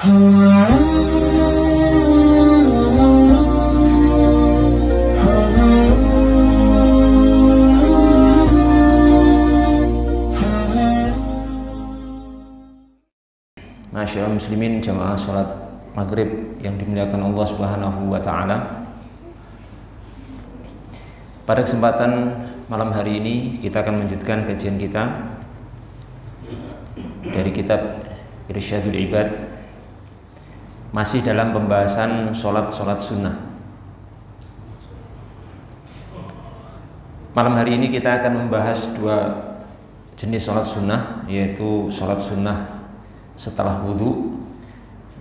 Masyaallah muslimin jamaah salat maghrib yang dimuliakan Allah Subhanahu wa taala. Pada kesempatan malam hari ini kita akan melanjutkan kajian kita dari kitab Irsyadul Ibad, masih dalam pembahasan salat sunnah. Malam hari ini kita akan membahas dua jenis salat sunnah, yaitu salat sunnah setelah wudu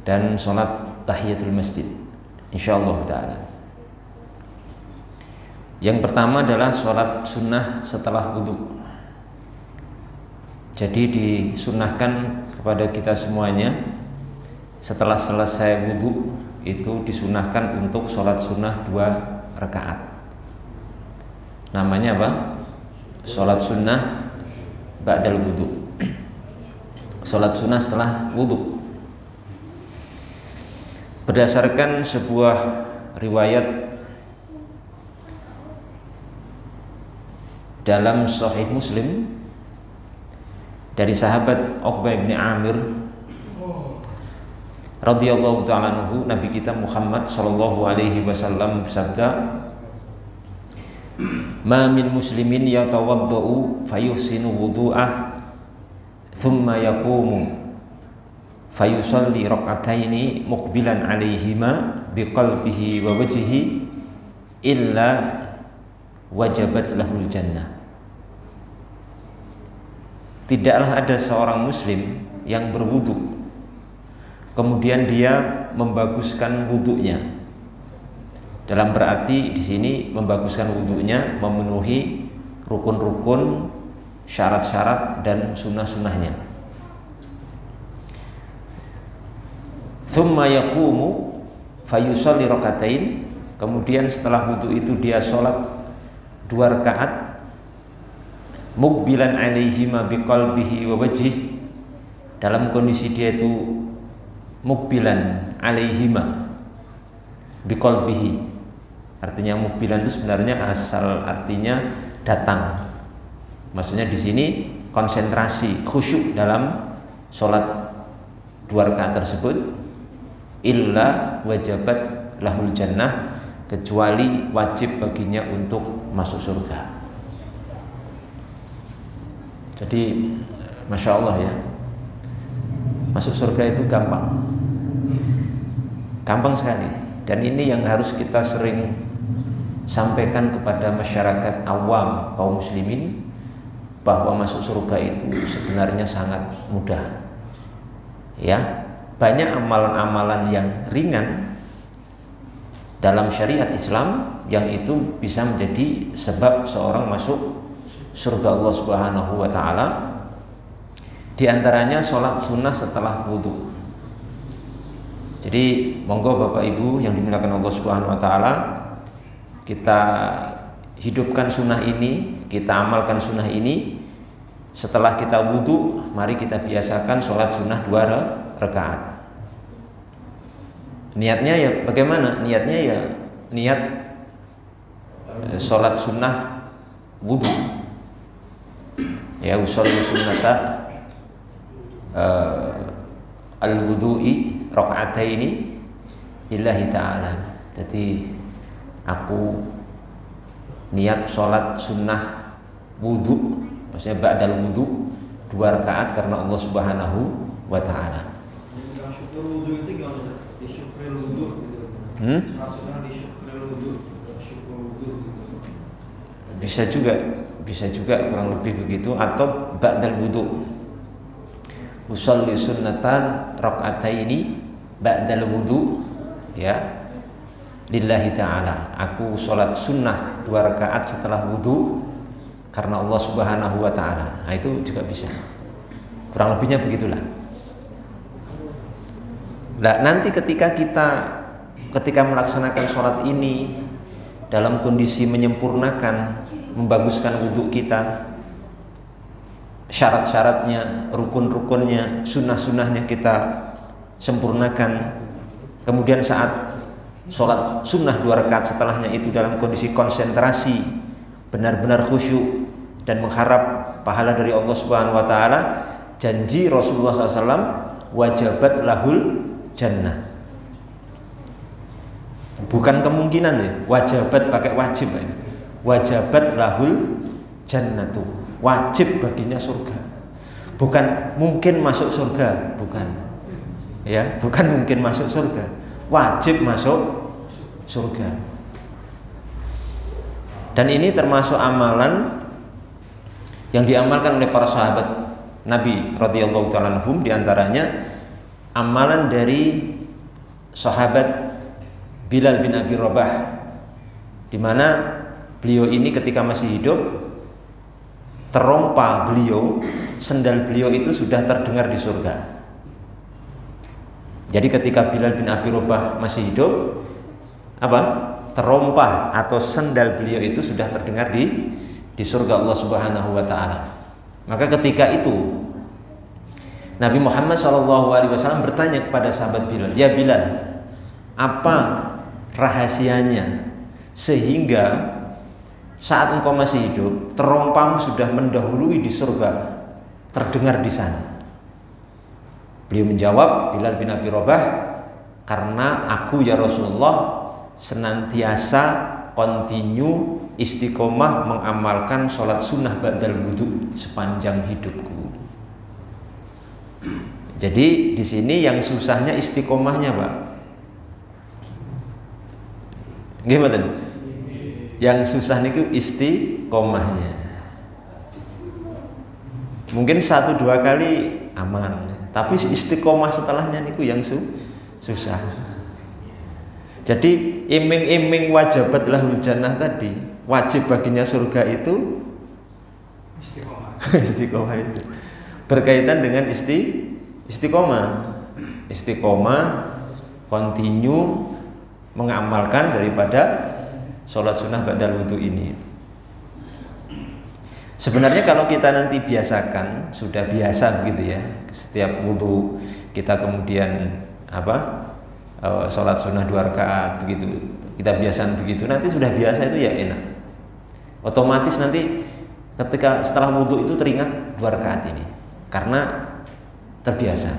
dan sholat tahiyatul masjid, insyaallah ta'ala. Yang pertama adalah sholat sunnah setelah wudu. Jadi disunnahkan kepada kita semuanya setelah selesai wudu itu disunnahkan untuk sholat sunnah 2 rakaat. Namanya apa? Sholat sunnah ba'dal wudu, sholat sunnah setelah wudhu. Berdasarkan sebuah riwayat dalam Sahih Muslim dari sahabat Uqbah bin Amir radhiyallahu ta'ala anhu, Nabi kita Muhammad sallallahu alaihi wasallam bersabda, "Ma min muslimin yatawaddau fayuhsinu wudu'ah thumma yaqumu fayusalli rak'ataini muqbilan 'alaihima biqalbihi wa wajhihi illa wajabat lahul jannah." Tidaklah ada seorang muslim yang berwudu kemudian dia membaguskan wudunya. Dalam berarti di sini membaguskan wudunya memenuhi rukun-rukun, syarat-syarat dan sunnah-sunnahnya. Tsumma yaqumu fayusalli rakaatain, kemudian setelah wudu itu dia sholat 2 rakaat, muqbilan alaihima biqalbihi wa wajhihi, dalam kondisi dia itu muqbilan alaihima biqalbihi. Artinya muqbilan itu sebenarnya asal artinya datang. Maksudnya di sini konsentrasi, khusyuk dalam sholat 2 rakaat tersebut. Illa wajabat lahul jannah, kecuali wajib baginya untuk masuk surga. Jadi masya Allah ya, masuk surga itu gampang, gampang sekali. Dan ini yang harus kita sering sampaikan kepada masyarakat awam kaum muslimin, bahwa masuk surga itu sebenarnya sangat mudah. Ya, banyak amalan-amalan yang ringan dalam syariat Islam yang itu bisa menjadi sebab seorang masuk surga Allah Subhanahu wa taala. Di antaranya sholat sunnah setelah wudu. Jadi monggo Bapak Ibu yang dimuliakan Allah Subhanahu wa taala, kita hidupkan sunnah ini, kita amalkan sunnah ini. Setelah kita wudu, mari kita biasakan sholat sunnah 2 rakaat. Niatnya ya bagaimana? Niatnya ya niat sholat sunnah wudu. Ya, usolli sunnata al-wudu'i raka'ataini lillahi ta'ala. Jadi aku niat sholat sunnah wudu, maksudnya ba'dal wudu 2 rakaat karena Allah Subhanahu wa ta'ala. Bisa juga kurang lebih begitu, atau ba'dal wudu, usolli sunnatan raka'ataini ba'dal wudu, ya, lillahi ta'ala, aku sholat sunnah 2 rakaat setelah wudu karena Allah Subhanahu wa ta'ala. Nah, itu juga bisa, kurang lebihnya begitulah. Nah, nanti ketika melaksanakan sholat ini dalam kondisi menyempurnakan, membaguskan wudhu kita, syarat-syaratnya, rukun-rukunnya, sunnah-sunnahnya kita sempurnakan. Kemudian saat sholat sunnah 2 rakaat setelahnya itu dalam kondisi konsentrasi, benar-benar khusyuk dan mengharap pahala dari Allah Subhanahu wa taala, janji Rasulullah SAW, wajabat lahul jannah. Bukan kemungkinan ya, wajabat pakai wajib ya. Wajabat lahul jannatu, wajib baginya surga. Bukan mungkin masuk surga, bukan. Ya, bukan mungkin masuk surga, wajib masuk surga. Dan ini termasuk amalan yang diamalkan oleh para sahabat Nabi radhiyallahu ta'ala anhum, diantaranya amalan dari sahabat Bilal bin Abi Rabah, di mana beliau ini ketika masih hidup, terompa beliau, sendal beliau itu sudah terdengar di surga. Jadi ketika Bilal bin Abi Rabah masih hidup, terompa atau sendal beliau itu sudah terdengar di surga Allah Subhanahu wa taala. Maka ketika itu Nabi Muhammad SAW bertanya kepada sahabat Bilal, "Ya Bilal, apa rahasianya sehingga saat engkau masih hidup terompamu sudah mendahului di surga, terdengar di sana?" Beliau menjawab, Bilal bin Abi Rabah, "Karena aku ya Rasulullah senantiasa kontinu istiqomah mengamalkan sholat sunnah ba'dal wudu sepanjang hidupku." Jadi di sini yang susahnya istiqomahnya, Pak. Gimana? Yang susah niku istiqomahnya. Mungkin 1-2 kali aman, tapi istiqomah setelahnya niku yang susah. Jadi iming-iming wajabat lahul jannah tadi, wajib baginya surga itu istiqomah itu berkaitan dengan istiqomah, kontinu mengamalkan daripada sholat sunnah ba'dal wudu ini. Sebenarnya kalau kita nanti biasakan, sudah biasa begitu ya, setiap wudu kita kemudian sholat sunnah 2 rakaat begitu, kita biasakan begitu, nanti sudah biasa itu ya enak. Otomatis nanti ketika setelah wudu itu teringat 2 rakaat ini, karena terbiasa.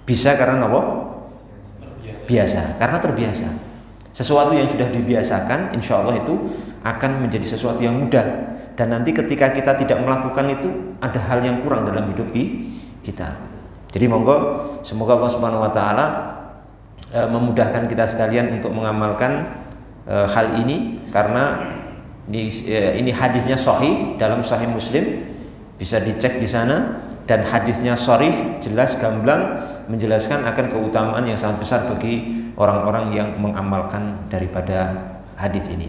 Bisa karena apa? Biasa, karena terbiasa. Sesuatu yang sudah dibiasakan, insya Allah itu akan menjadi sesuatu yang mudah. Dan nanti ketika kita tidak melakukan itu, ada hal yang kurang dalam hidup kita. Jadi monggo, semoga Allah Subhanahu wa taala memudahkan kita sekalian untuk mengamalkan hal ini, karena ini hadisnya sahih dalam Sahih Muslim, bisa dicek di sana, dan hadisnya sharih, jelas gamblang menjelaskan akan keutamaan yang sangat besar bagi orang-orang yang mengamalkan daripada hadis ini.